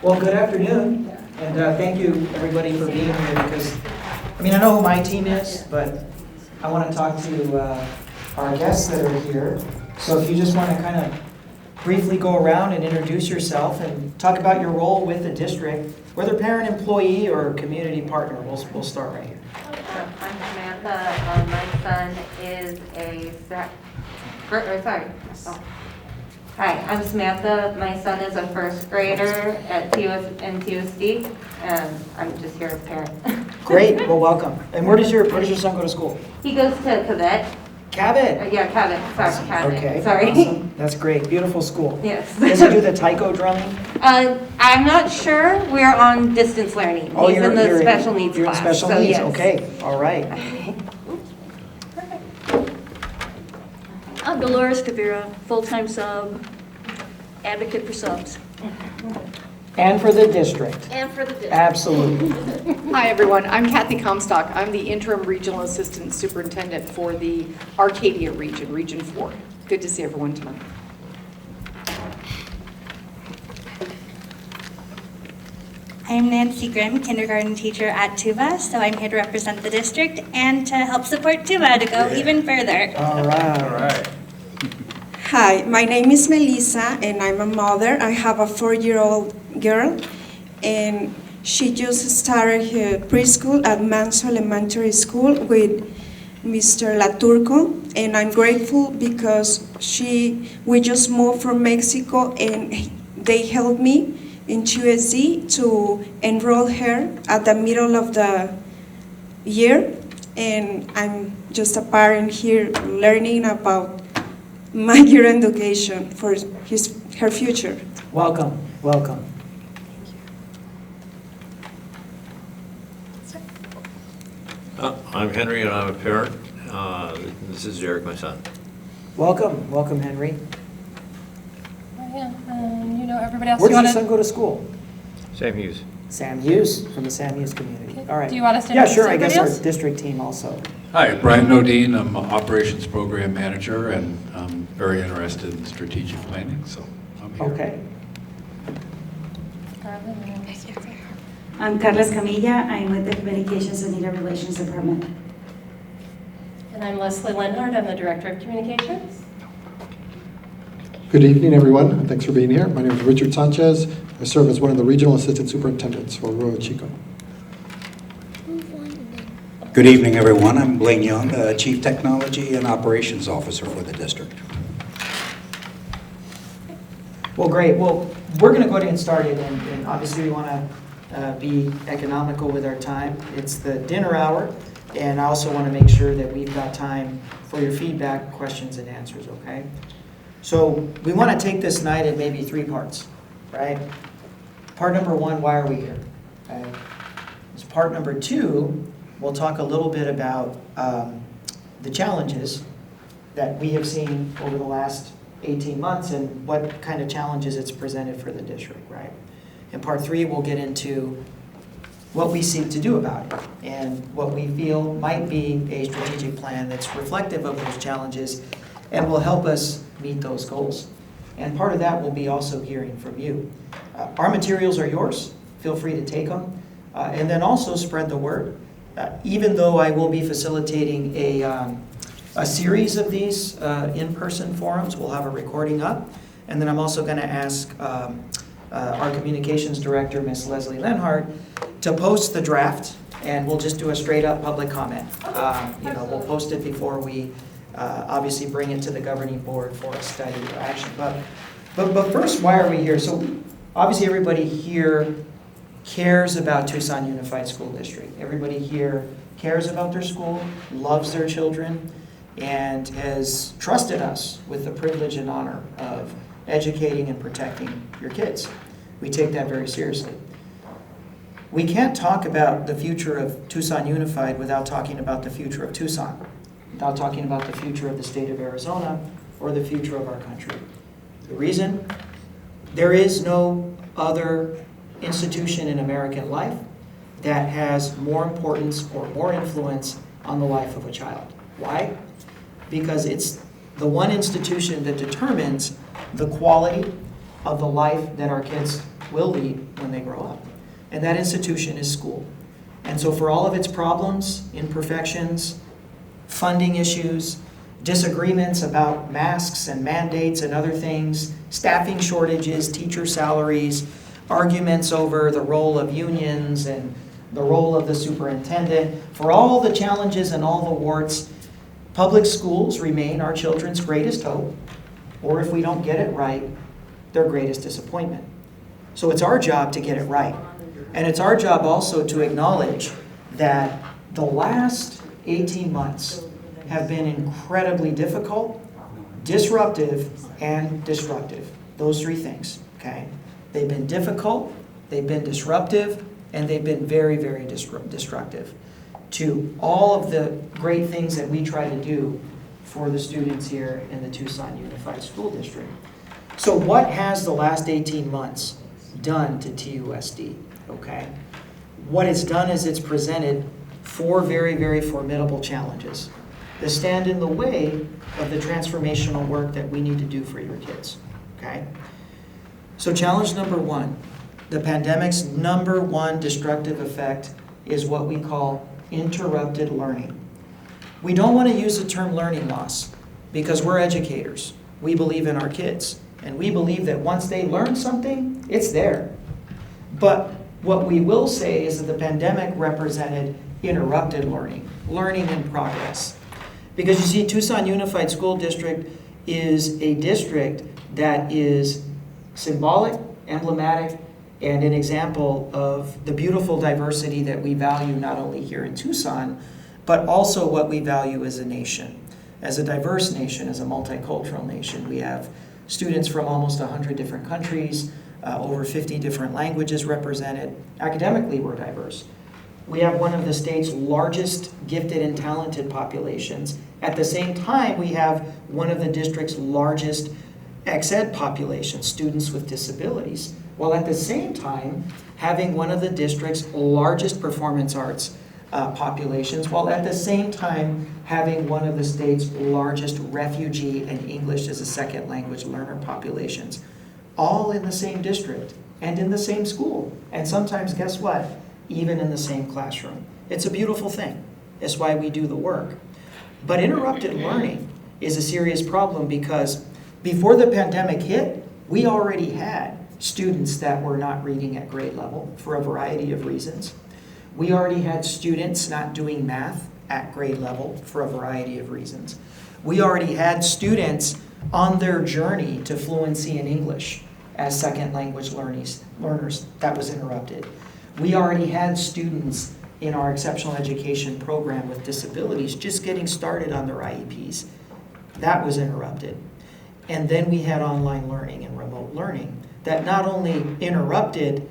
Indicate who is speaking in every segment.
Speaker 1: Well, good afternoon, and thank you everybody for being here because, I mean, I know who my team is, but I want to talk to our guests that are here. So if you just want to kind of briefly go around and introduce yourself and talk about your role with the district, whether parent, employee, or community partner. We'll start right here.
Speaker 2: I'm Samantha. My son is Hi, I'm Samantha. My son is a first grader at TUSD, and I'm just here as a parent.
Speaker 1: Great. Well, welcome. And where does your son go to school?
Speaker 2: He goes to Cadet.
Speaker 1: Cabot.
Speaker 2: Yeah, Cabot. Sorry,
Speaker 1: Awesome.
Speaker 2: Cabot.
Speaker 1: Okay.
Speaker 2: Sorry.
Speaker 1: Awesome. That's great. Beautiful school.
Speaker 2: Yes.
Speaker 1: Does he do the taiko drumming?
Speaker 2: I'm not sure. We're on distance learning.
Speaker 1: Oh,
Speaker 2: He's in the special needs
Speaker 1: you're
Speaker 2: class.
Speaker 1: in special
Speaker 2: so
Speaker 1: needs.
Speaker 2: yes.
Speaker 1: Okay. All right.
Speaker 3: I'm Dolores Kavira, full-time sub, advocate for subs.
Speaker 1: And for the district.
Speaker 3: And for the district.
Speaker 1: Absolutely.
Speaker 4: Hi, everyone. I'm Kathy Comstock. I'm the interim regional assistant superintendent for the Arcadia region, Region 4. Good to see everyone tonight.
Speaker 5: I'm Nancy Grimm, kindergarten teacher at Tuba, so I'm here to represent the district and to help support Tuba to go even further.
Speaker 1: All right.
Speaker 6: All right.
Speaker 7: Hi, my name is Melissa and I'm a mother. I have a 4-year-old girl and she just started her preschool at Manso Elementary School with Mr. Laturco, and I'm grateful because we just moved from Mexico and they helped me in TUSD to enroll her at the middle of the year, and I'm just a parent here learning about major education for her future.
Speaker 1: Welcome. Welcome.
Speaker 6: I'm Henry and I'm a parent. This is Eric, my son.
Speaker 1: Welcome. Welcome, Henry.
Speaker 8: Yeah, you know everybody else.
Speaker 1: Where does your son go to school?
Speaker 6: Sam Hughes.
Speaker 1: Sam Hughes, from the Sam Hughes community. All right.
Speaker 8: Do you want us to
Speaker 1: Yeah,
Speaker 8: introduce
Speaker 1: sure. I guess our
Speaker 8: everybody else?
Speaker 1: district team also.
Speaker 9: Hi, Brian Nodine. I'm Operations Program Manager, and I'm very interested in strategic planning, so I'm here.
Speaker 1: Okay.
Speaker 10: I'm Carlos Camilla. I'm with the Communications and Media Relations Department.
Speaker 8: And I'm Leslie Lenhart. I'm the Director of Communications.
Speaker 11: Good evening, everyone. Thanks for being here. My name is Richard Sanchez. I serve as one of the regional assistant superintendents for Arroyo Chico.
Speaker 12: Good evening, everyone. I'm Blaine Young, Chief Technology and Operations Officer for the district.
Speaker 1: Well, great. Well, we're going to go ahead and start it, and obviously we want to be economical with our time. It's the dinner hour, and I also want to make sure that we've got time for your feedback, questions, and answers, okay? So we want to take this night in maybe 3 parts, right? Part number 1, why are we here? Okay. As part number 2, we'll talk a little bit about the challenges that we have seen over the last 18 months and what kind of challenges it's presented for the district, right? In part 3, we'll get into what we seek to do about it and what we feel might be a strategic plan that's reflective of those challenges and will help us meet those goals. And part of that will be also hearing from you. Our materials are yours. Feel free to take them. And then also spread the word. Even though I will be facilitating a series of these in-person forums, we'll have a recording up. And then I'm also going to ask our communications director, Ms. Leslie Lenhart, to post the draft, and we'll just do a straight-up public comment. We'll post it before we obviously bring it to the governing board for a study or action. But first, why are we here? So obviously everybody here cares about Tucson Unified School District. Everybody here cares about their school, loves their children, and has trusted us with the privilege and honor of educating and protecting your kids. We take that very seriously. We can't talk about the future of Tucson Unified without talking about the future of Tucson, without talking about the future of the state of Arizona or the future of our country. The reason? There is no other institution in American life that has more importance or more influence on the life of a child. Why? Because it's the one institution that determines the quality of the life that our kids will lead when they grow up. And that institution is school. And so for all of its problems, imperfections, funding issues, disagreements about masks and mandates and other things, staffing shortages, teacher salaries, arguments over the role of unions and the role of the superintendent, for all the challenges and all the warts, public schools remain our children's greatest hope, or if we don't get it right, their greatest disappointment. So it's our job to get it right. And it's our job also to acknowledge that the last 18 months have been incredibly difficult, disruptive, and destructive. Those three things, okay? They've been difficult, they've been disruptive, and they've been very, very destructive to all of the great things that we try to do for the students here in the Tucson Unified School District. So what has the last 18 months done to TUSD, okay? What it's done is it's presented 4 very, very formidable challenges that stand in the way of the transformational work that we need to do for your kids, okay? So challenge number 1, the pandemic's number 1 destructive effect is what we call interrupted learning. We don't want to use the term learning loss because we're educators. We believe in our kids, and we believe that once they learn something, it's there. But what we will say is that the pandemic represented interrupted learning, learning in progress. Because you see, Tucson Unified School District is a district that is symbolic, emblematic, and an example of the beautiful diversity that we value not only here in Tucson, but also what we value as a nation. As a diverse nation, as a multicultural nation, we have students from almost 100 different countries, over 50 different languages represented. Academically, we're diverse. We have one of the state's largest gifted and talented populations. At the same time, we have one of the district's largest ex-ed populations, students with disabilities, while at the same time having one of the district's largest performance arts populations, while at the same time having one of the state's largest refugee and English as a second language learner populations, all in the same district and in the same school. And sometimes, guess what? Even in the same classroom. It's a beautiful thing. It's why we do the work. But interrupted learning is a serious problem because before the pandemic hit, we already had students that were not reading at grade level for a variety of reasons. We already had students not doing math at grade level for a variety of reasons. We already had students on their journey to fluency in English as second language learners. That was interrupted. We already had students in our exceptional education program with disabilities just getting started on their IEPs. That was interrupted. And then we had online learning and remote learning that not only interrupted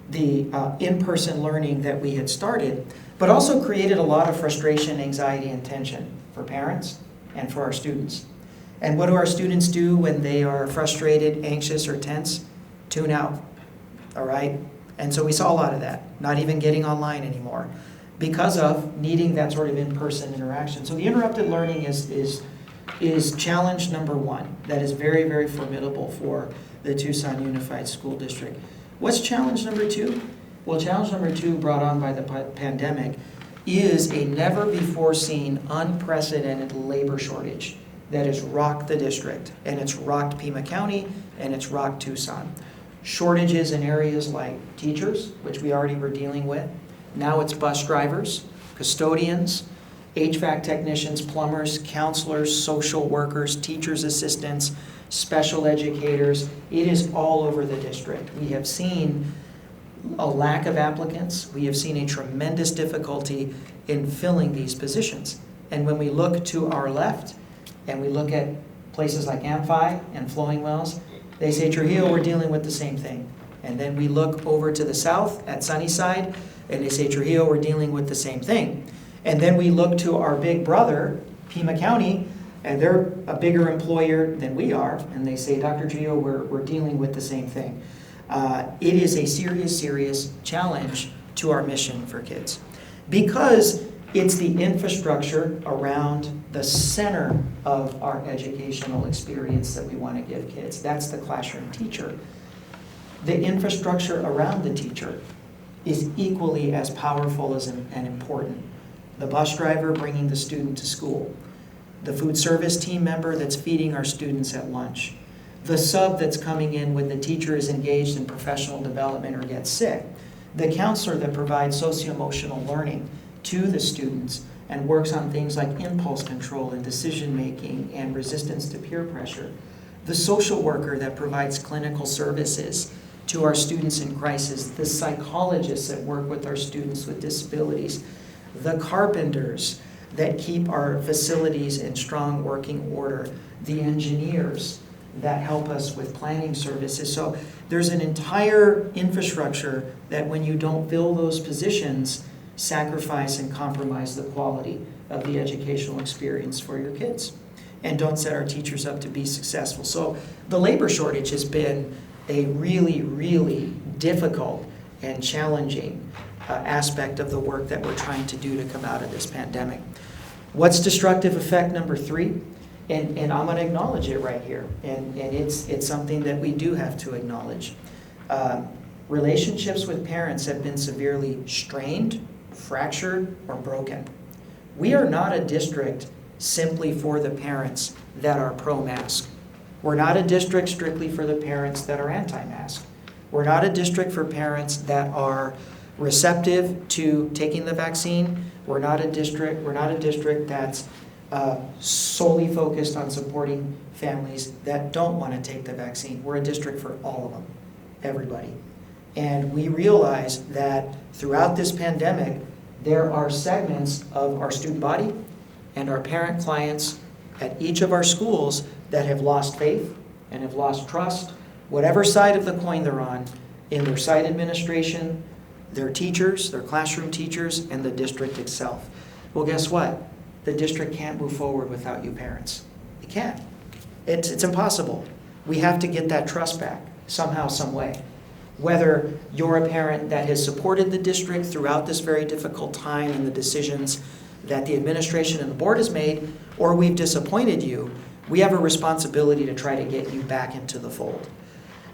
Speaker 1: the in-person learning that we had started, but also created a lot of frustration, anxiety, and tension for parents and for our students. And what do our students do when they are frustrated, anxious, or tense? Tune out, all right? And so we saw a lot of that, not even getting online anymore, because of needing that sort of in-person interaction. So the interrupted learning is challenge number 1 that is very, very formidable for the Tucson Unified School District. What's challenge number 2? Well, challenge number 2 brought on by the pandemic is a never-before-seen, unprecedented labor shortage that has rocked the district, and it's rocked Pima County, and it's rocked Tucson. Shortages in areas like teachers, which we already were dealing with. Now it's bus drivers, custodians, HVAC technicians, plumbers, counselors, social workers, teachers' assistants, special educators. It is all over the district. We have seen a lack of applicants. We have seen a tremendous difficulty in filling these positions. And when we look to our left and we look at places like Amphi and Flowing Wells, they say, Trujillo, we're dealing with the same thing. And then we look over to the south at Sunnyside, and they say, Trujillo, we're dealing with the same thing. And then we look to our big brother, Pima County, and they're a bigger employer than we are, and they say, Dr. Trujillo, we're dealing with the same thing. It is a serious, serious challenge to our mission for kids. Because it's the infrastructure around the center of our educational experience that we want to give kids. That's the classroom teacher. The infrastructure around the teacher is equally as powerful and important. The bus driver bringing the student to school, the food service team member that's feeding our students at lunch, the sub that's coming in when the teacher is engaged in professional development or gets sick, the counselor that provides socio-emotional learning to the students and works on things like impulse control and decision making and resistance to peer pressure, the social worker that provides clinical services to our students in crisis, the psychologists that work with our students with disabilities, the carpenters that keep our facilities in strong working order, the engineers that help us with planning services. So there's an entire infrastructure that when you don't fill those positions, sacrifice and compromise the quality of the educational experience for your kids and don't set our teachers up to be successful. So the labor shortage has been a really, really difficult and challenging aspect of the work that we're trying to do to come out of this pandemic. What's destructive effect number 3? And I'm going to acknowledge it right here, and it's something that we do have to acknowledge. Relationships with parents have been severely strained, fractured, or broken. We are not a district simply for the parents that are pro-mask. We're not a district strictly for the parents that are anti-mask. We're not a district for parents that are receptive to taking the vaccine. We're not a district that's solely focused on supporting families that don't want to take the vaccine. We're a district for all of them, everybody. And we realize that throughout this pandemic, there are segments of our student body and our parent clients at each of our schools that have lost faith and have lost trust, whatever side of the coin they're on, in their site administration, their teachers, their classroom teachers, and the district itself. Well, guess what? The district can't move forward without you parents. It can't. It's impossible. We have to get that trust back somehow, some way. Whether you're a parent that has supported the district throughout this very difficult time and the decisions that the administration and the board has made, or we've disappointed you, we have a responsibility to try to get you back into the fold.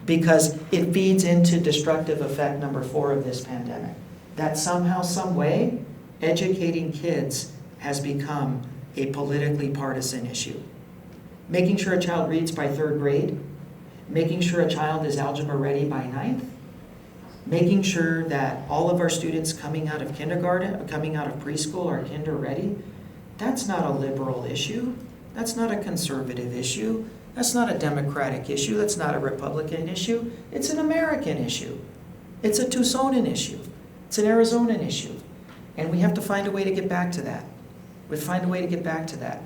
Speaker 1: Because it feeds into destructive effect number 4 of this pandemic. That somehow, some way, educating kids has become a politically partisan issue. Making sure a child reads by 3rd grade, making sure a child is algebra ready by 9th, making sure that all of our students coming out of kindergarten, coming out of preschool are kinder ready, that's not a liberal issue. That's not a conservative issue. That's not a Democratic issue. That's not a Republican issue. It's an American issue. It's a Tucsonan issue. It's an Arizonan issue. And we have to find a way to get back to that. We find a way to get back to that.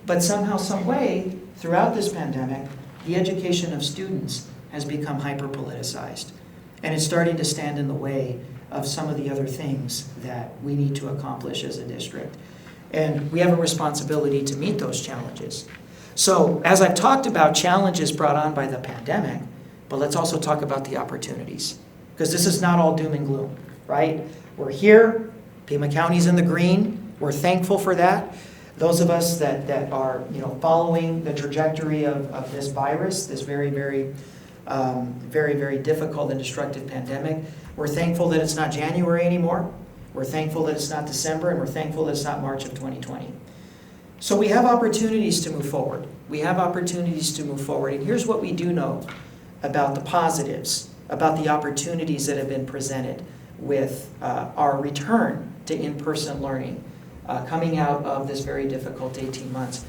Speaker 1: But somehow, some way, throughout this pandemic, the education of students has become hyper-politicized. And it's starting to stand in the way of some of the other things that we need to accomplish as a district. And we have a responsibility to meet those challenges. So, as I've talked about challenges brought on by the pandemic, but let's also talk about the opportunities. Because this is not all doom and gloom, right? We're here, Pima County's in the green, we're thankful for that. Those of us that are following the trajectory of this virus, this very, very difficult and destructive pandemic, we're thankful that it's not January anymore. We're thankful that it's not December, and we're thankful that it's not March of 2020. So we have opportunities to move forward. We have opportunities to move forward. And here's what we do know about the positives, about the opportunities that have been presented with our return to in-person learning coming out of this very difficult 18 months.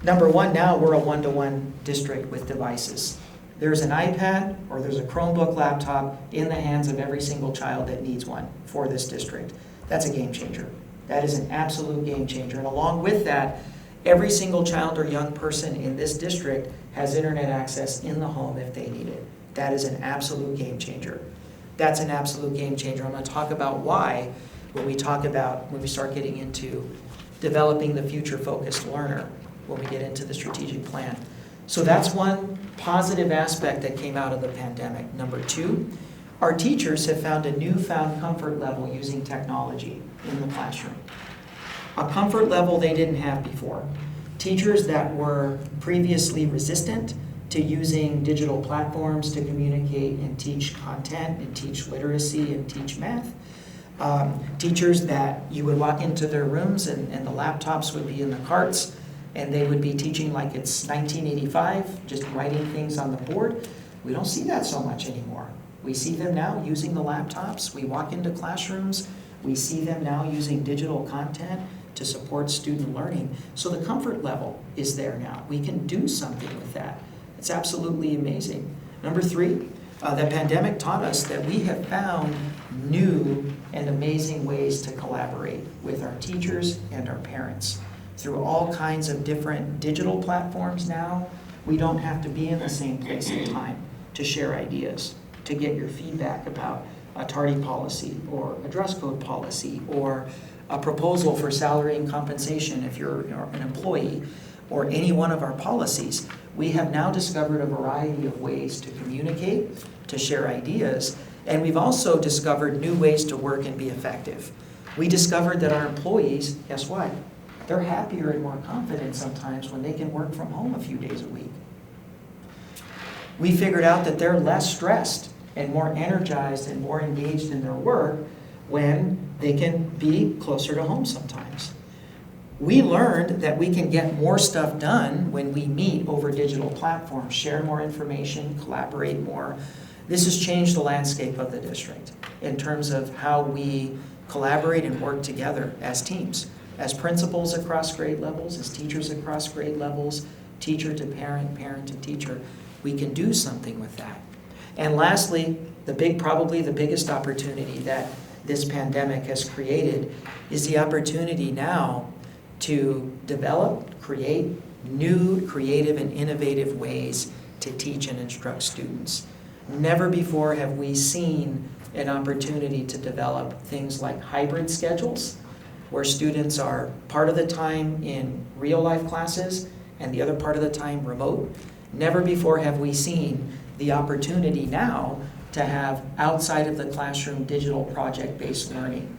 Speaker 1: Number 1, now we're a one-to-one district with devices. There's an iPad or there's a Chromebook laptop in the hands of every single child that needs one for this district. That's a game changer. That is an absolute game changer. And along with that, every single child or young person in this district has internet access in the home if they need it. That is an absolute game changer. That's an absolute game changer. I'm going to talk about why when we start getting into developing the future-focused learner, when we get into the strategic plan. So that's one positive aspect that came out of the pandemic. Number 2, our teachers have found a newfound comfort level using technology in the classroom. A comfort level they didn't have before. Teachers that were previously resistant to using digital platforms to communicate and teach content and teach literacy and teach math. Teachers that you would walk into their rooms and the laptops would be in the carts and they would be teaching like it's 1985, just writing things on the board. We don't see that so much anymore. We see them now using the laptops. We walk into classrooms. We see them now using digital content to support student learning. So the comfort level is there now. We can do something with that. It's absolutely amazing. Number 3, the pandemic taught us that we have found new and amazing ways to collaborate with our teachers and our parents. Through all kinds of different digital platforms now, we don't have to be in the same place and time to share ideas, to get your feedback about a tardy policy or a dress code policy or a proposal for salary and compensation if you're an employee or any one of our policies. We have now discovered a variety of ways to communicate, to share ideas, and we've also discovered new ways to work and be effective. We discovered that our employees, guess what? They're happier and more confident sometimes when they can work from home a few days a week. We figured out that they're less stressed and more energized and more engaged in their work when they can be closer to home sometimes. We learned that we can get more stuff done when we meet over digital platforms, share more information, collaborate more. This has changed the landscape of the district in terms of how we collaborate and work together as teams, as principals across grade levels, as teachers across grade levels, teacher to parent, parent to teacher. We can do something with that. And lastly, probably the biggest opportunity that this pandemic has created is the opportunity now to develop, create new, creative, and innovative ways to teach and instruct students. Never before have we seen an opportunity to develop things like hybrid schedules, where students are part of the time in real life classes and the other part of the time remote. Never before have we seen the opportunity now to have outside of the classroom digital project-based learning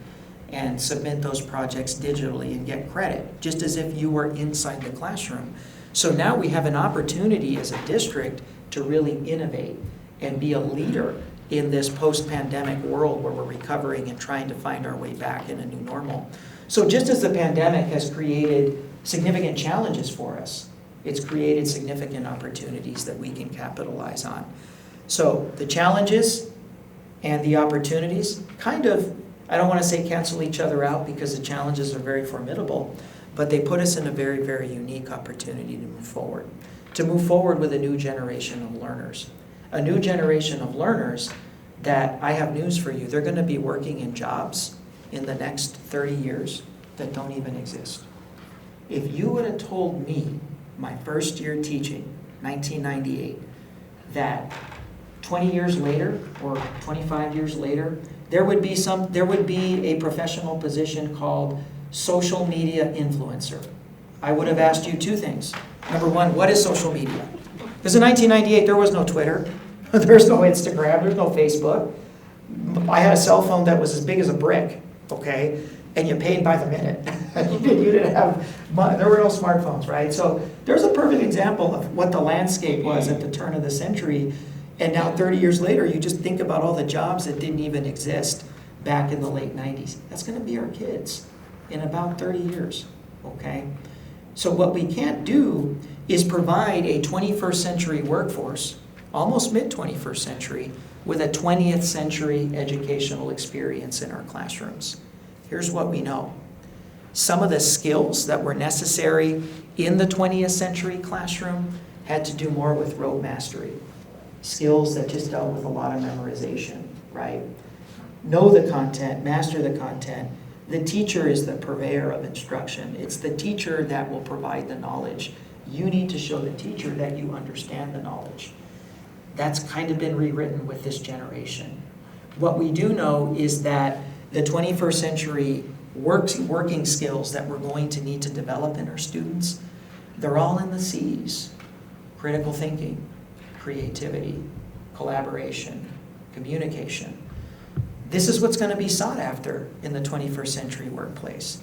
Speaker 1: and submit those projects digitally and get credit, just as if you were inside the classroom. So now we have an opportunity as a district to really innovate and be a leader in this post-pandemic world where we're recovering and trying to find our way back in a new normal. So just as the pandemic has created significant challenges for us, it's created significant opportunities that we can capitalize on. So the challenges and the opportunities kind of, I don't want to say cancel each other out because the challenges are very formidable, but they put us in a very, very unique opportunity to move forward with a new generation of learners. A new generation of learners that, I have news for you, they're going to be working in jobs in the next 30 years that don't even exist. If you would have told me, my first year teaching, 1998, that 20 years later or 25 years later, there would be a professional position called social media influencer. I would have asked you 2 things. Number 1, what is social media? Because in 1998, there was no Twitter, there's no Instagram, there's no Facebook. I had a cell phone that was as big as a brick, okay? And you paid by the minute. You didn't have, there were no smartphones, right? So there's a perfect example of what the landscape was at the turn of the century. And now 30 years later, you just think about all the jobs that didn't even exist back in the late 90s. That's going to be our kids in about 30 years, okay? So what we can't do is provide a 21st century workforce, almost mid-21st century, with a 20th century educational experience in our classrooms. Here's what we know. Some of the skills that were necessary in the 20th century classroom had to do more with rote mastery. Skills that just dealt with a lot of memorization, right? Know the content, master the content. The teacher is the purveyor of instruction. It's the teacher that will provide the knowledge. You need to show the teacher that you understand the knowledge. That's kind of been rewritten with this generation. What we do know is that the 21st century working skills that we're going to need to develop in our students, they're all in the C's. Critical thinking, creativity, collaboration, communication. This is what's going to be sought after in the 21st century workplace.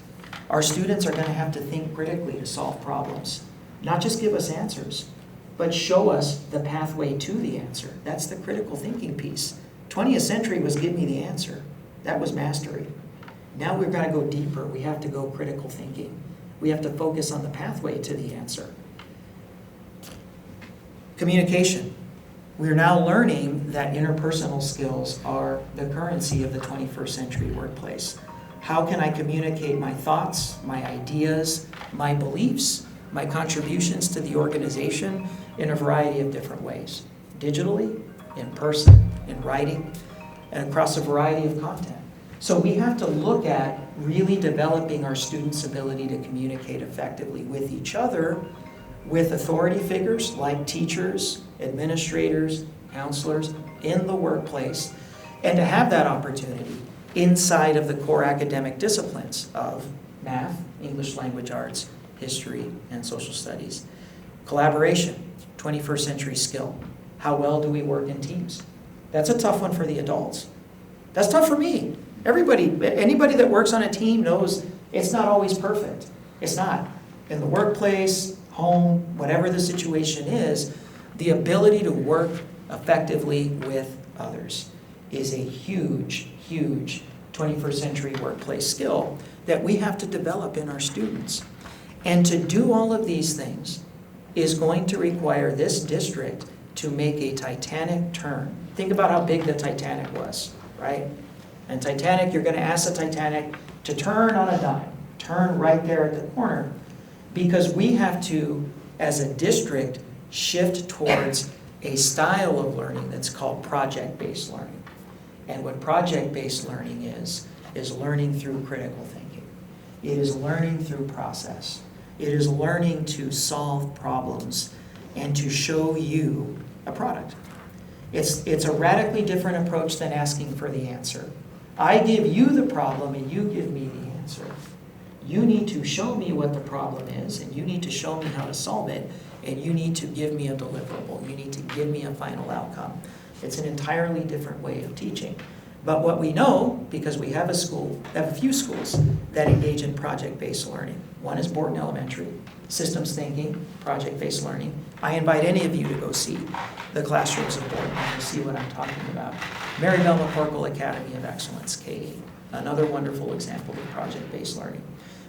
Speaker 1: Our students are going to have to think critically to solve problems, not just give us answers. but show us the pathway to the answer. That's the critical thinking piece. 20th century was give me the answer. That was mastery. Now we've got to go deeper. We have to go critical thinking. We have to focus on the pathway to the answer. Communication. We're now learning that interpersonal skills are the currency of the 21st century workplace. How can I communicate my thoughts, my ideas, my beliefs, my contributions to the organization in a variety of different ways? Digitally, in person, in writing, and across a variety of content. So we have to look at really developing our students' ability to communicate effectively with each other, with authority figures like teachers, administrators, counselors in the workplace, and to have that opportunity inside of the core academic disciplines of math, English language arts, history, and social studies. Collaboration, 21st century skill. How well do we work in teams? That's a tough one for the adults. That's tough for me. Anybody that works on a team knows it's not always perfect. It's not. In the workplace, home, whatever the situation is, the ability to work effectively with others is a huge, huge 21st century workplace skill that we have to develop in our students. And to do all of these things is going to require this district to make a titanic turn. Think about how big the Titanic was, right? And Titanic, you're going to ask the Titanic to turn on a dime, turn right there at the corner, because we have to, as a district, shift towards a style of learning that's called project-based learning. And what project-based learning is learning through critical thinking. It is learning through process. It is learning to solve problems and to show you a product. It's a radically different approach than asking for the answer. I give you the problem and you give me the answer. You need to show me what the problem is, and you need to show me how to solve it, and you need to give me a deliverable. You need to give me a final outcome. It's an entirely different way of teaching. But what we know, because we have a few schools that engage in project-based learning. One is Borton Elementary, systems thinking, project-based learning. I invite any of you to go see the classrooms of Borton and see what I'm talking about. Maribel McCorkle Academy of Excellence, Katie, another wonderful example of project-based learning.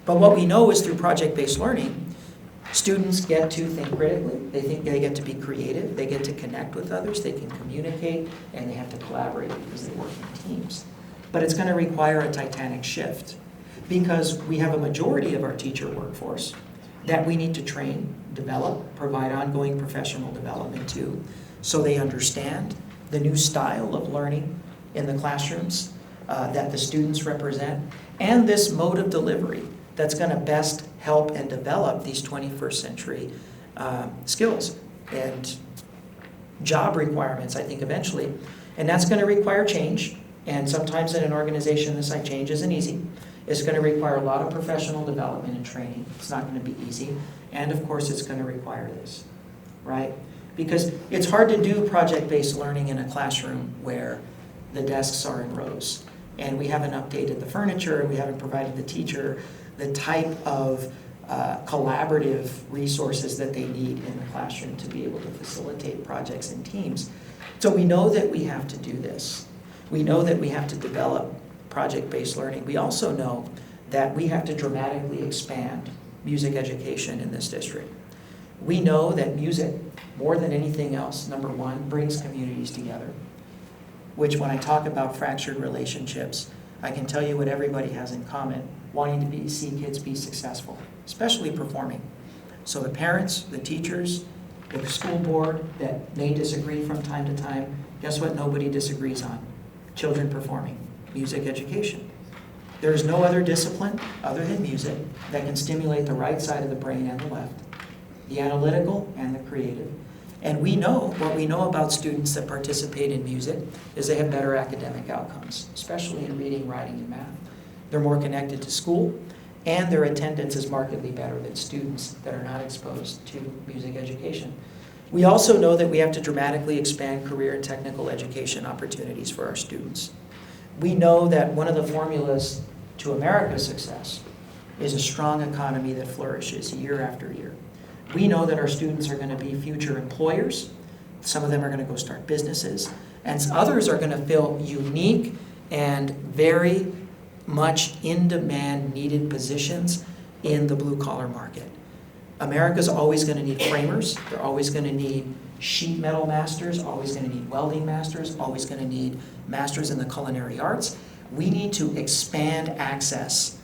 Speaker 1: But what we know is through project-based learning, students get to think critically, they get to be creative, they get to connect with others, they can communicate, and they have to collaborate because they work in teams. But it's going to require a titanic shift because we have a majority of our teacher workforce that we need to train, develop, provide ongoing professional development to, so they understand the new style of learning in the classrooms that the students represent, and this mode of delivery that's going to best help and develop these 21st century skills and job requirements, I think, eventually. And that's going to require change. And sometimes in an organization, this like change isn't easy. It's going to require a lot of professional development and training. It's not going to be easy. And of course, it's going to require this, right? Because it's hard to do project-based learning in a classroom where the desks are in rows. And we haven't updated the furniture, we haven't provided the teacher the type of collaborative resources that they need in the classroom to be able to facilitate projects and teams. So we know that we have to do this. We know that we have to develop project-based learning. We also know that we have to dramatically expand music education in this district. We know that music, more than anything else, number one, brings communities together, which when I talk about fractured relationships, I can tell you what everybody has in common, wanting to see kids be successful, especially performing. So the parents, the teachers, the school board that may disagree from time to time, guess what nobody disagrees on? Children performing, music education. There is no other discipline other than music that can stimulate the right side of the brain and the left, the analytical and the creative. And we know, what we know about students that participate in music is they have better academic outcomes, especially in reading, writing, and math. They're more connected to school, and their attendance is markedly better than students that are not exposed to music education. We also know that we have to dramatically expand career and technical education opportunities for our students. We know that one of the formulas to America's success is a strong economy that flourishes year after year. We know that our students are going to be future employers. Some of them are going to go start businesses, and others are going to fill unique and very much in-demand needed positions in the blue-collar market. America's always going to need framers. They're always going to need sheet metal masters, always going to need welding masters, always going to need masters in the culinary arts. We need to expand access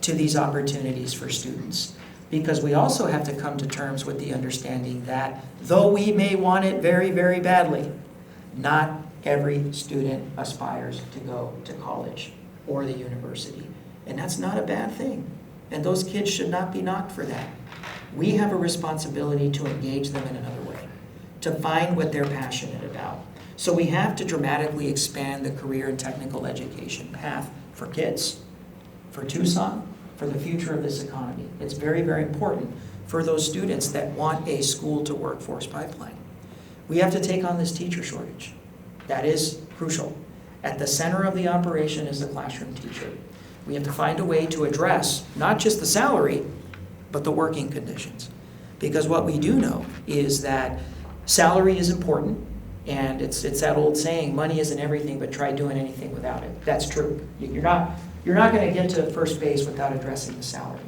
Speaker 1: to these opportunities for students, because we also have to come to terms with the understanding that though we may want it very, very badly, not every student aspires to go to college or the university. And that's not a bad thing. And those kids should not be knocked for that. We have a responsibility to engage them in another way, to find what they're passionate about. So we have to dramatically expand the career and technical education path for kids, for Tucson, for the future of this economy. It's very, very important for those students that want a school to workforce pipeline. We have to take on this teacher shortage. That is crucial. At the center of the operation is the classroom teacher. We have to find a way to address not just the salary, but the working conditions. Because what we do know is that salary is important, and it's that old saying, money isn't everything, but try doing anything without it. That's true. You're not going to get to first base without addressing the salary.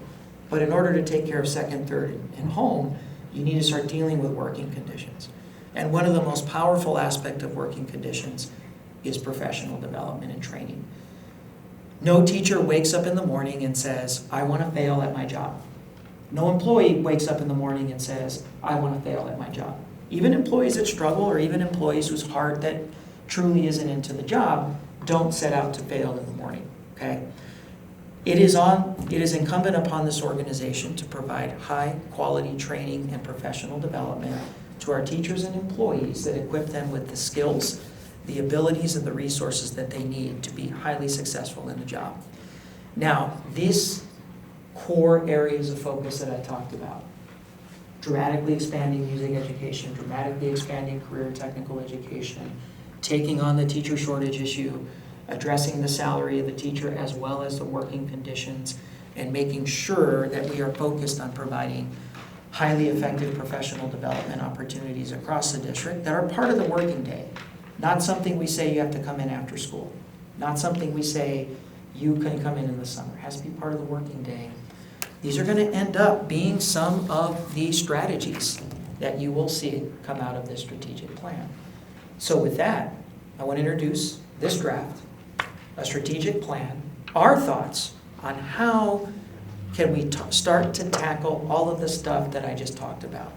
Speaker 1: But in order to take care of second, third, and home, you need to start dealing with working conditions. And one of the most powerful aspects of working conditions is professional development and training. No teacher wakes up in the morning and says, I want to fail at my job. No employee wakes up in the morning and says, I want to fail at my job. Even employees that struggle, or even employees whose heart that truly isn't into the job, don't set out to fail in the morning, okay? It is incumbent upon this organization to provide high quality training and professional development to our teachers and employees that equip them with the skills, the abilities, and the resources that they need to be highly successful in the job. Now, these core areas of focus that I talked about, dramatically expanding music education, dramatically expanding career and technical education, taking on the teacher shortage issue, addressing the salary of the teacher as well as the working conditions, and making sure that we are focused on providing highly effective professional development opportunities across the district that are part of the working day. Not something we say you have to come in after school. Not something we say you can come in the summer. It has to be part of the working day. These are going to end up being some of the strategies that you will see come out of this strategic plan. So with that, I want to introduce this draft, a strategic plan, our thoughts on how can we start to tackle all of the stuff that I just talked about.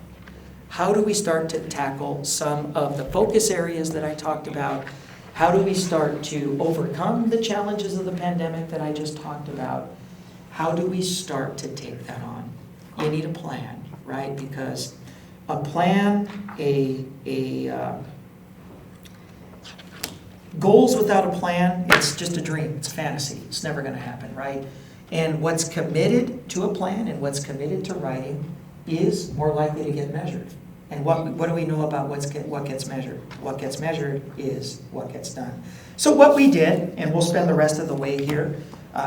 Speaker 1: How do we start to tackle some of the focus areas that I talked about? How do we start to overcome the challenges of the pandemic that I just talked about? How do we start to take that on? You need a plan, right? Because a plan, goals without a plan, it's just a dream, it's a fantasy, it's never gonna happen, right? And what's committed to a plan and what's committed to writing is more likely to get measured. And what do we know about what gets measured? What gets measured is what gets done. So what we did, and we'll spend the rest of the way here,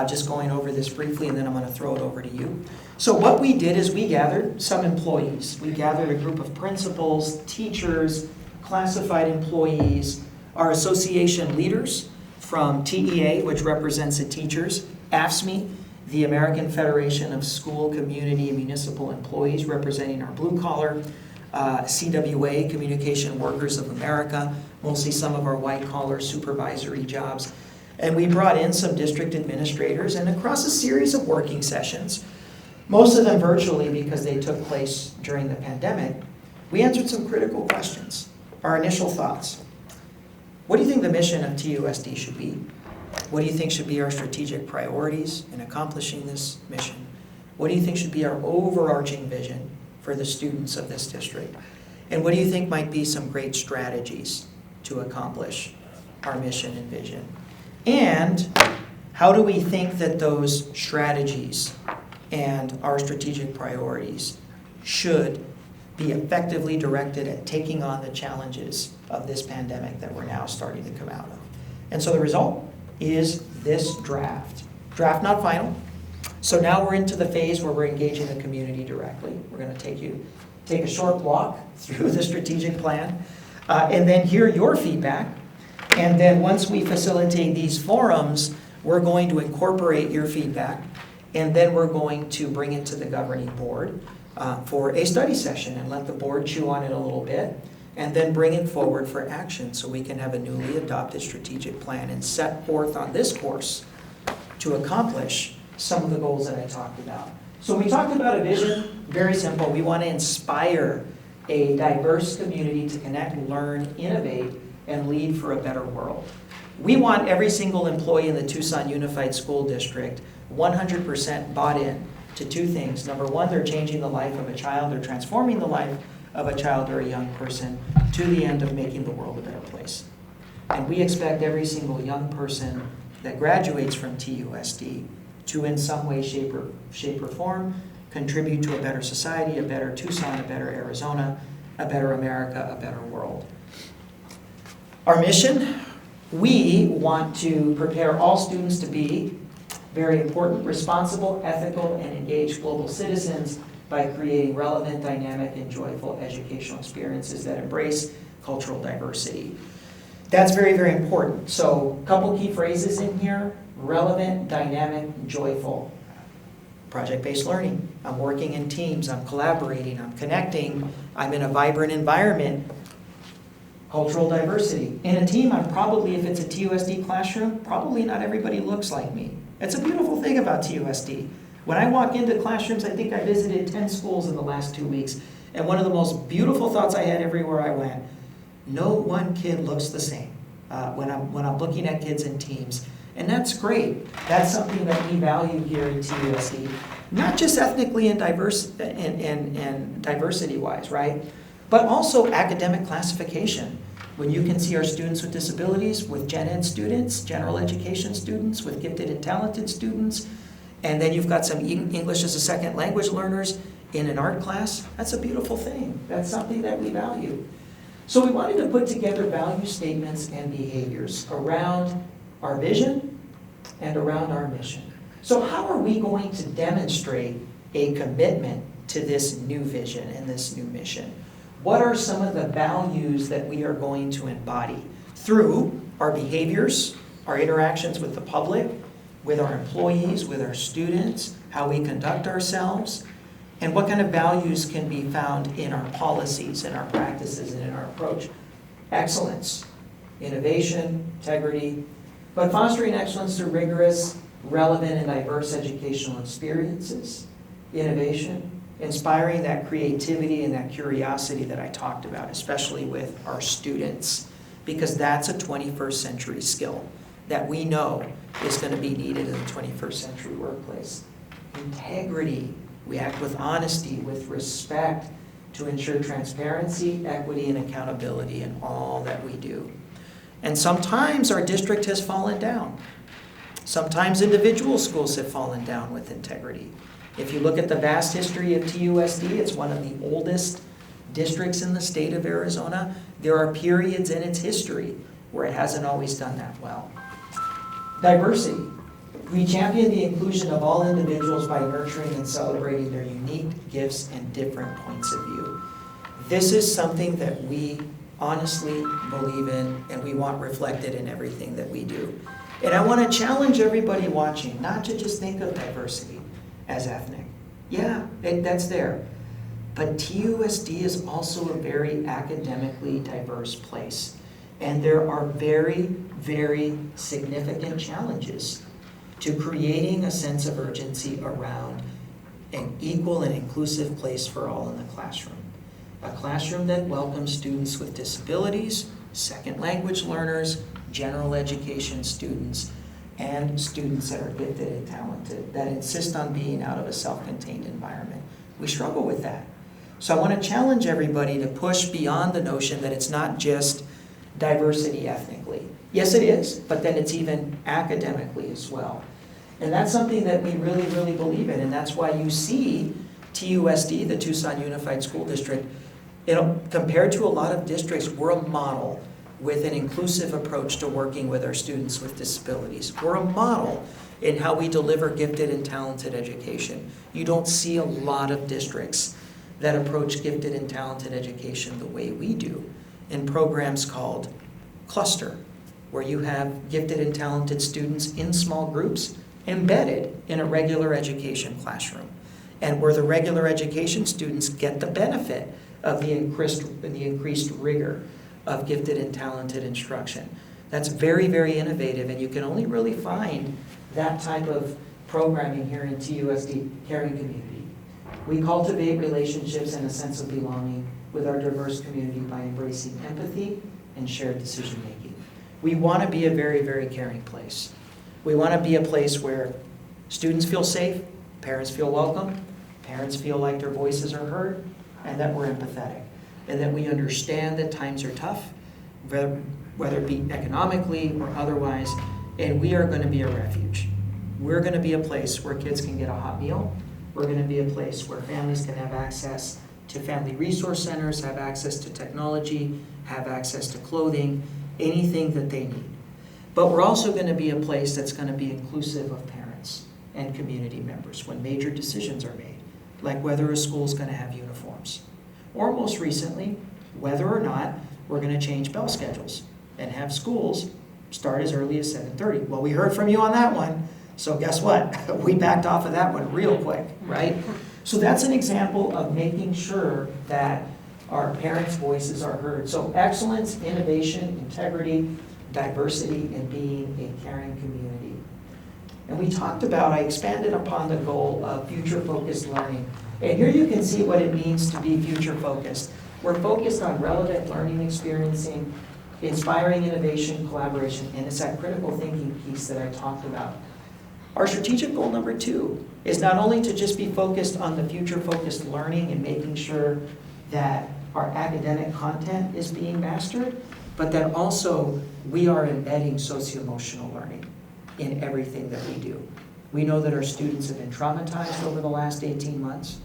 Speaker 1: just going over this briefly, and then I'm going to throw it over to you. So what we did is we gathered some employees. We gathered a group of principals, teachers, classified employees, our association leaders from TEA, which represents the teachers, AFSCME, the American Federation of School, Community, and Municipal Employees, representing our blue collar, CWA, Communication Workers of America, mostly some of our white collar supervisory jobs. And we brought in some district administrators, and across a series of working sessions, most of them virtually because they took place during the pandemic, we answered some critical questions. Our initial thoughts. What do you think the mission of TUSD should be? What do you think should be our strategic priorities in accomplishing this mission? What do you think should be our overarching vision for the students of this district? And what do you think might be some great strategies to accomplish our mission and vision? And how do we think that those strategies and our strategic priorities should be effectively directed at taking on the challenges of this pandemic that we're now starting to come out of? And so the result is this draft. Draft not final. So now we're into the phase where we're engaging the community directly. We're going to take you take a short walk through the strategic plan, and then hear your feedback. And then once we facilitate these forums, we're going to incorporate your feedback, and then we're going to bring it to the governing board for a study session and let the board chew on it a little bit, and then bring it forward for action so we can have a newly adopted strategic plan and set forth on this course to accomplish some of the goals that I talked about. So we talked about a vision, very simple. We want to inspire a diverse community to connect, learn, innovate, and lead for a better world. We want every single employee in the Tucson Unified School District 100% bought in to two things. Number one, they're changing the life of a child, they're transforming the life of a child or a young person to the end of making the world a better place. And we expect every single young person that graduates from TUSD to in some way, shape, or form contribute to a better society, a better Tucson, a better Arizona, a better America, a better world. Our mission, we want to prepare all students to be very important, responsible, ethical, and engaged global citizens by creating relevant, dynamic, and joyful educational experiences that embrace cultural diversity. That's very, very important. So a couple key phrases in here: relevant, dynamic, joyful. Project-based learning. I'm working in teams, I'm collaborating, I'm connecting, I'm in a vibrant environment. Cultural diversity. In a team, I'm probably, if it's a TUSD classroom, probably not everybody looks like me. It's a beautiful thing about TUSD. When I walk into classrooms, I think I visited 10 schools in the last 2 weeks, and one of the most beautiful thoughts I had everywhere I went, no one kid looks the same when I'm looking at kids in teams. And that's great. That's something that we value here in TUSD, not just ethnically and diversity-wise, right? But also academic classification. When you can see our students with disabilities, with gen ed students, general education students, with gifted and talented students, and then you've got some English as a second language learners in an art class, that's a beautiful thing. That's something that we value. So we wanted to put together value statements and behaviors around our vision and around our mission. So how are we going to demonstrate a commitment to this new vision and this new mission? What are some of the values that we are going to embody through our behaviors, our interactions with the public, with our employees, with our students, how we conduct ourselves, and what kind of values can be found in our policies, in our practices, and in our approach? Excellence, innovation, integrity, but fostering excellence through rigorous, relevant, and diverse educational experiences, innovation, inspiring that creativity and that curiosity that I talked about, especially with our students, because that's a 21st century skill that we know is going to be needed in the 21st century workplace. Integrity, we act with honesty, with respect, to ensure transparency, equity, and accountability in all that we do. And sometimes our district has fallen down. Sometimes individual schools have fallen down with integrity. If you look at the vast history of TUSD, it's one of the oldest districts in the state of Arizona. There are periods in its history where it hasn't always done that well. Diversity. We champion the inclusion of all individuals by nurturing and celebrating their unique gifts and different points of view. This is something that we honestly believe in and we want reflected in everything that we do. And I want to challenge everybody watching not to just think of diversity as ethnic. Yeah, that's there. But TUSD is also a very academically diverse place. And there are very, very significant challenges to creating a sense of urgency around an equal and inclusive place for all in the classroom. A classroom that welcomes students with disabilities, second language learners, general education students, and students that are gifted and talented, that insist on being out of a self-contained environment. We struggle with that. So I want to challenge everybody to push beyond the notion that it's not just diversity ethnically. Yes, it is, but then it's even academically as well. And that's something that we really, really believe in, and that's why you see TUSD, the Tucson Unified School District, compared to a lot of districts, we're a model with an inclusive approach to working with our students with disabilities. We're a model in how we deliver gifted and talented education. You don't see a lot of districts that approach gifted and talented education the way we do in programs called Cluster, where you have gifted and talented students in small groups embedded in a regular education classroom, and where the regular education students get the benefit of the increased rigor of gifted and talented instruction. That's very, very innovative, and you can only really find that type of programming here in TUSD, caring community. We cultivate relationships and a sense of belonging with our diverse community by embracing empathy and shared decision making. We want to be a very, very caring place. We want to be a place where students feel safe, parents feel welcome, parents feel like their voices are heard, and that we're empathetic, and that we understand that times are tough, whether it be economically or otherwise, and we are going to be a refuge. We're going to be a place where kids can get a hot meal. We're going to be a place where families can have access to family resource centers, have access to technology, have access to clothing, anything that they need. But we're also going to be a place that's going to be inclusive of parents and community members when major decisions are made, like whether a school's going to have uniforms, or most recently, whether or not we're going to change bell schedules and have schools start as early as 7:30. Well, we heard from you on that one, so guess what? We backed off of that one real quick, right? So that's an example of making sure that our parents' voices are heard. So excellence, innovation, integrity, diversity, and being a caring community. And we talked about, I expanded upon the goal of future-focused learning. And here you can see what it means to be future-focused. We're focused on relevant learning experiencing, inspiring innovation, collaboration, and it's that critical thinking piece that I talked about. Our strategic goal number 2 is not only to just be focused on the future-focused learning and making sure that our academic content is being mastered, but that also we are embedding socio-emotional learning in everything that we do. We know that our students have been traumatized over the last 18 months.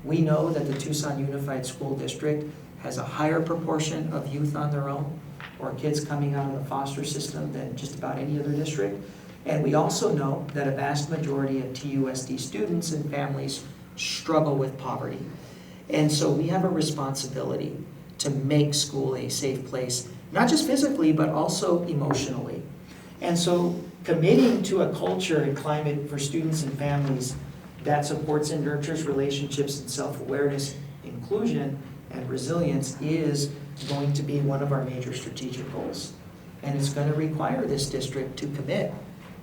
Speaker 1: We know that the Tucson Unified School District has a higher proportion of youth on their own or kids coming out of the foster system than just about any other district. And we also know that a vast majority of TUSD students and families struggle with poverty. And so we have a responsibility to make school a safe place, not just physically, but also emotionally. And so committing to a culture and climate for students and families that supports and nurtures relationships and self-awareness, inclusion, and resilience is going to be one of our major strategic goals. And it's going to require this district to commit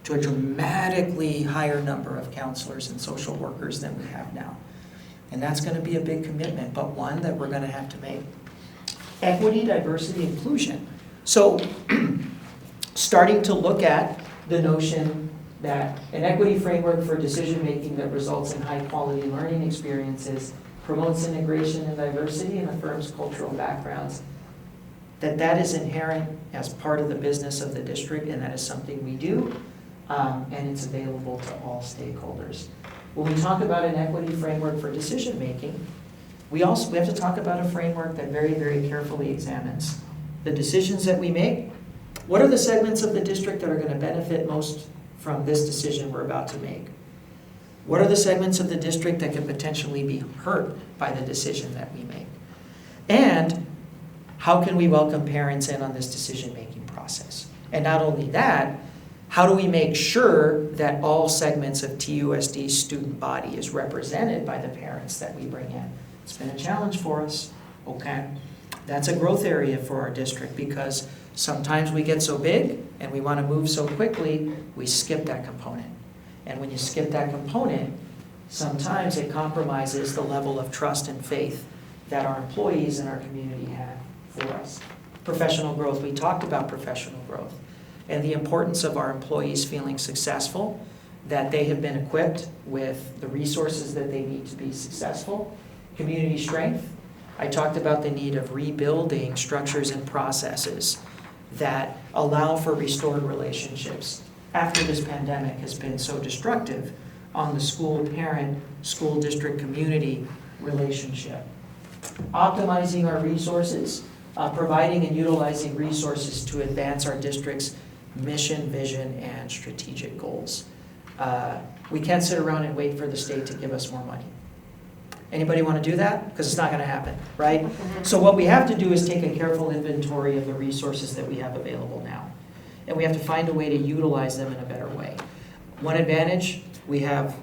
Speaker 1: to a dramatically higher number of counselors and social workers than we have now. And that's going to be a big commitment, but one that we're going to have to make. Equity, diversity, inclusion. So starting to look at the notion that an equity framework for decision-making that results in high-quality learning experiences, promotes integration and diversity, and affirms cultural backgrounds, that is inherent as part of the business of the district, and that is something we do, and it's available to all stakeholders. When we talk about an equity framework for decision-making, we have to talk about a framework that very, very carefully examines the decisions that we make. What are the segments of the district that are going to benefit most from this decision we're about to make? What are the segments of the district that could potentially be hurt by the decision that we make? And how can we welcome parents in on this decision-making process? And not only that, how do we make sure that all segments of TUSD's student body is represented by the parents that we bring in? It's been a challenge for us, okay? That's a growth area for our district because sometimes we get so big and we want to move so quickly, we skip that component. And when you skip that component, sometimes it compromises the level of trust and faith that our employees and our community have for us. Professional growth, we talked about professional growth and the importance of our employees feeling successful, that they have been equipped with the resources that they need to be successful. Community strength, I talked about the need of rebuilding structures and processes that allow for restored relationships after this pandemic has been so destructive on the school parent, school district community relationship. Optimizing our resources, providing and utilizing resources to advance our district's mission, vision, and strategic goals. We can't sit around and wait for the state to give us more money. Anybody want to do that? Because it's not going to happen, right? So what we have to do is take a careful inventory of the resources that we have available now. And we have to find a way to utilize them in a better way. One advantage, we have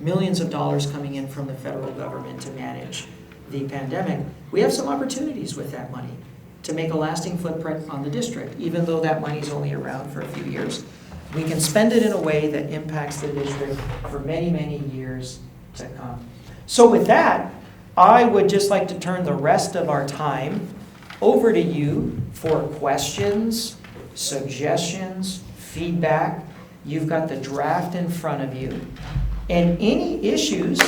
Speaker 1: millions of dollars coming in from the federal government to manage the pandemic. We have some opportunities with that money to make a lasting footprint on the district, even though that money's only around for a few years. We can spend it in a way that impacts the district for many, many years to come. So with that, I would just like to turn the rest of our time over to you for questions, suggestions, feedback. You've got the draft in front of you. And any issues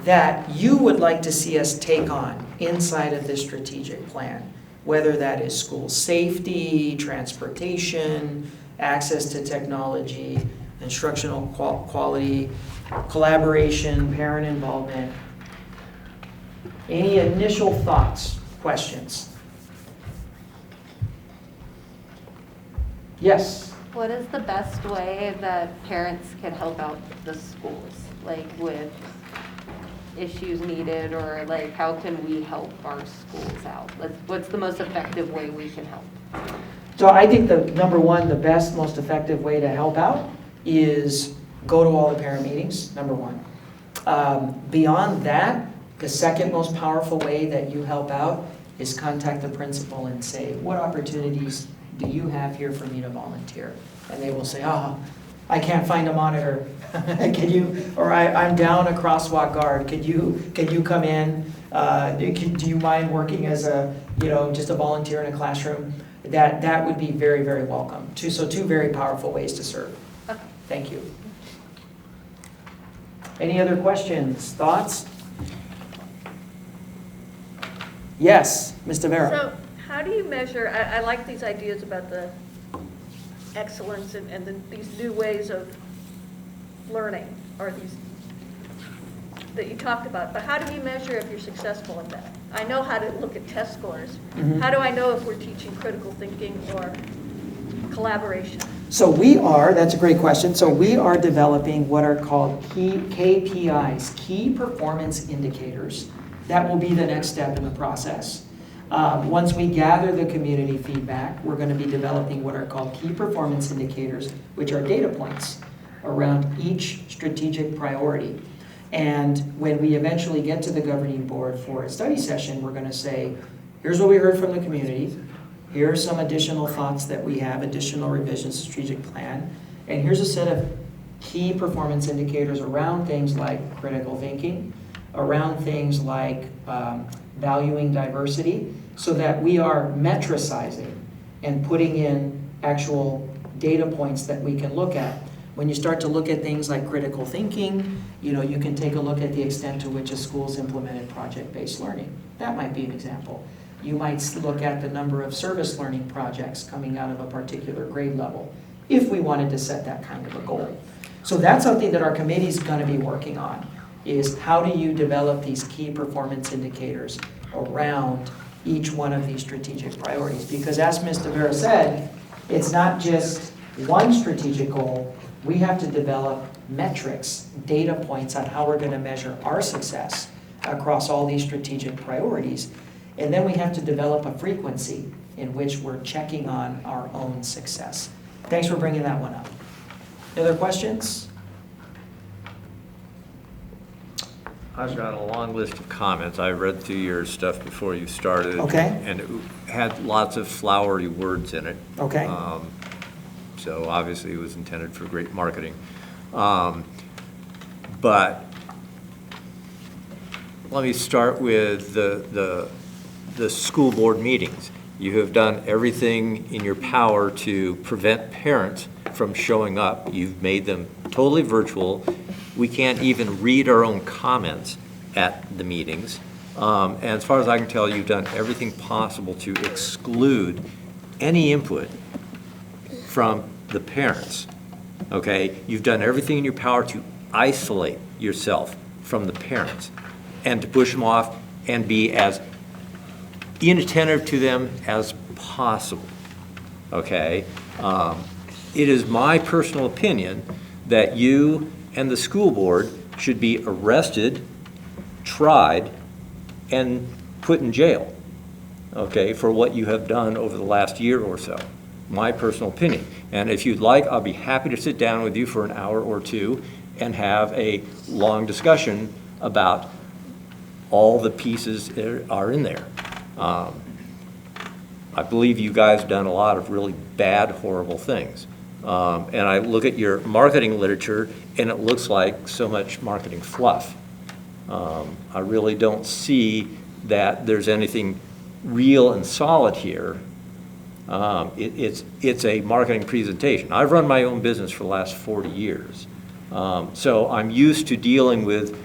Speaker 1: that you would like to see us take on inside of this strategic plan, whether that is school safety, transportation, access to technology, instructional quality, collaboration, parent involvement. Any initial thoughts, questions? Yes?
Speaker 2: What is the best way that parents can help out the schools, like with issues needed, or like how can we help our schools out? What's the most effective way we can help?
Speaker 1: So I think the number one, the best, most effective way to help out is go to all the parent meetings, number one. Beyond that, the second most powerful way that you help out is contact the principal and say, what opportunities do you have here for me to volunteer? And they will say, I can't find a monitor. Can you, or I'm down a crosswalk guard. Can you come in? Do you mind working as a, just a volunteer in a classroom? That would be very, very welcome. So two very powerful ways to serve.
Speaker 2: Okay.
Speaker 1: Thank you. Any other questions, thoughts? Yes, Ms. Tavera.
Speaker 3: So how do you measure, I like these ideas about the excellence and these new ways of learning, or these that you talked about, but how do you measure if you're successful in that? I know how to look at test scores.
Speaker 1: Mm-hmm.
Speaker 3: How do I know if we're teaching critical thinking or collaboration?
Speaker 1: So that's a great question. So we are developing what are called KPIs, key performance indicators. That will be the next step in the process. Once we gather the community feedback, we're going to be developing what are called key performance indicators, which are data points around each strategic priority. And when we eventually get to the governing board for a study session, we're going to say, here's what we heard from the community. Here are some additional thoughts that we have, additional revisions to strategic plan. And here's a set of key performance indicators around things like critical thinking, around things like valuing diversity, so that we are metricizing and putting in actual data points that we can look at. When you start to look at things like critical thinking, you can take a look at the extent to which a school's implemented project-based learning. That might be an example. You might look at the number of service learning projects coming out of a particular grade level, if we wanted to set that kind of a goal. So that's something that our committee's going to be working on, is how do you develop these key performance indicators around each one of these strategic priorities? Because as Ms. Tavera said, it's not just one strategic goal. We have to develop metrics, data points on how we're going to measure our success across all these strategic priorities. And then we have to develop a frequency in which we're checking on our own success. Thanks for bringing that one up. Other questions?
Speaker 6: I've got a long list of comments. I read through your stuff before you started.
Speaker 1: Okay.
Speaker 6: And it had lots of flowery words in it.
Speaker 1: Okay.
Speaker 6: So obviously it was intended for great marketing. But let me start with the school board meetings. You have done everything in your power to prevent parents from showing up. You've made them totally virtual. We can't even read our own comments at the meetings. And as far as I can tell, you've done everything possible to exclude any input from the parents, okay? You've done everything in your power to isolate yourself from the parents and to push them off and be as inattentive to them as possible, okay? It is my personal opinion that you and the school board should be arrested tried and put in jail, okay, for what you have done over the last year or so. My personal opinion. And if you'd like, I'll be happy to sit down with you for an hour or two and have a long discussion about all the pieces that are in there. I believe you guys have done a lot of really bad, horrible things. And I look at your marketing literature, and it looks like so much marketing fluff. I really don't see that there's anything real and solid here. It's a marketing presentation. I've run my own business for the last 40 years. So I'm used to dealing with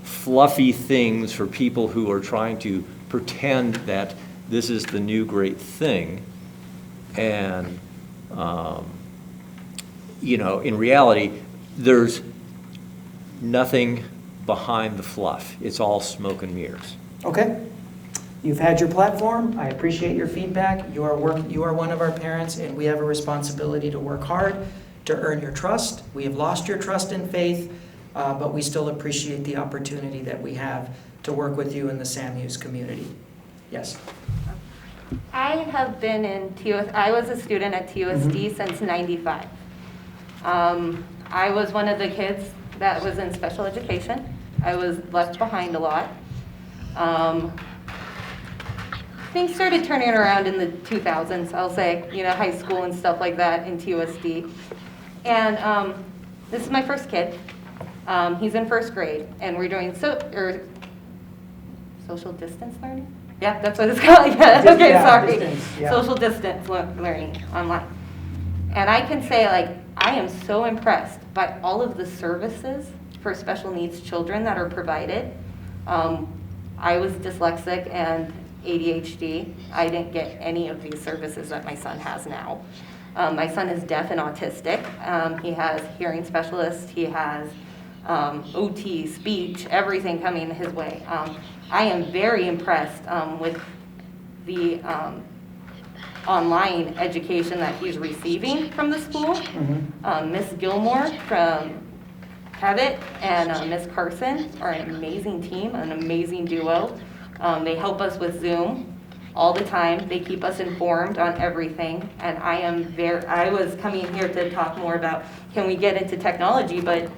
Speaker 6: fluffy things for people who are trying to pretend that this is the new great thing. And, you know, in reality, there's nothing behind the fluff. It's all smoke and mirrors.
Speaker 1: Okay. You've had your platform. I appreciate your feedback. You are one of our parents, and we have a responsibility to work hard to earn your trust. We have lost your trust and faith, but we still appreciate the opportunity that we have to work with you in the Sam Hughes community. Yes.
Speaker 2: I have been in I was a student at TUSD since '95. I was one of the kids that was in special education. I was left behind a lot. Things started turning around in the 2000s, I'll say, you know, high school and stuff like that in TUSD. And this is my first kid. He's in first grade, and we're doing social distance learning? Yeah, that's what it's called. Yeah, okay,
Speaker 1: Yeah,
Speaker 2: sorry.
Speaker 1: distance, yeah.
Speaker 2: Social distance learning online. And I can say, like, I am so impressed by all of the services for special needs children that are provided. I was dyslexic and ADHD. I didn't get any of these services that my son has now. My son is deaf and autistic. He has hearing specialists. He has OT, speech, everything coming his way. I am very impressed with the online education that he's receiving from the school. Miss Gilmore from Cabot and Miss Carson are an amazing team, an amazing duo. They help us with Zoom all the time. They keep us informed on everything. And I was coming here to talk more about, can we get into technology, but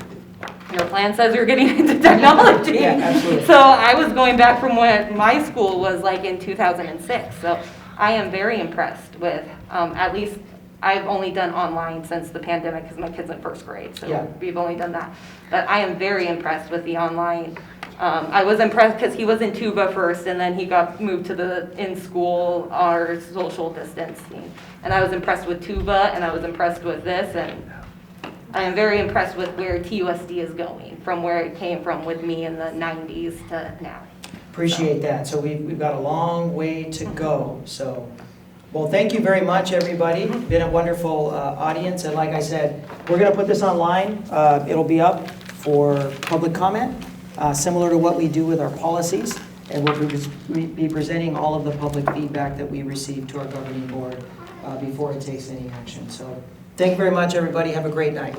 Speaker 2: your plan says you're getting into technology.
Speaker 1: Yeah, absolutely.
Speaker 2: So I was going back from what my school was like in 2006. So I am very impressed with, at least I've only done online since the pandemic because my kid's in first grade. So
Speaker 1: Yeah.
Speaker 2: we've only done that. But I am very impressed with the online. I was impressed because he was in Tuba first, and then he got moved to the in-school or social distancing. And I was impressed with Tuba, and I was impressed with this, and I am very impressed with where TUSD is going, from where it came from with me in the 90s to now.
Speaker 1: Appreciate that. So we've got a long way to go. So, well, thank you very much, everybody. Been a wonderful audience. And like I said, we're going to put this online. It'll be up for public comment, similar to what we do with our policies. And we'll be presenting all of the public feedback that we receive to our governing board before it takes any action. So thank you very much, everybody. Have a great night.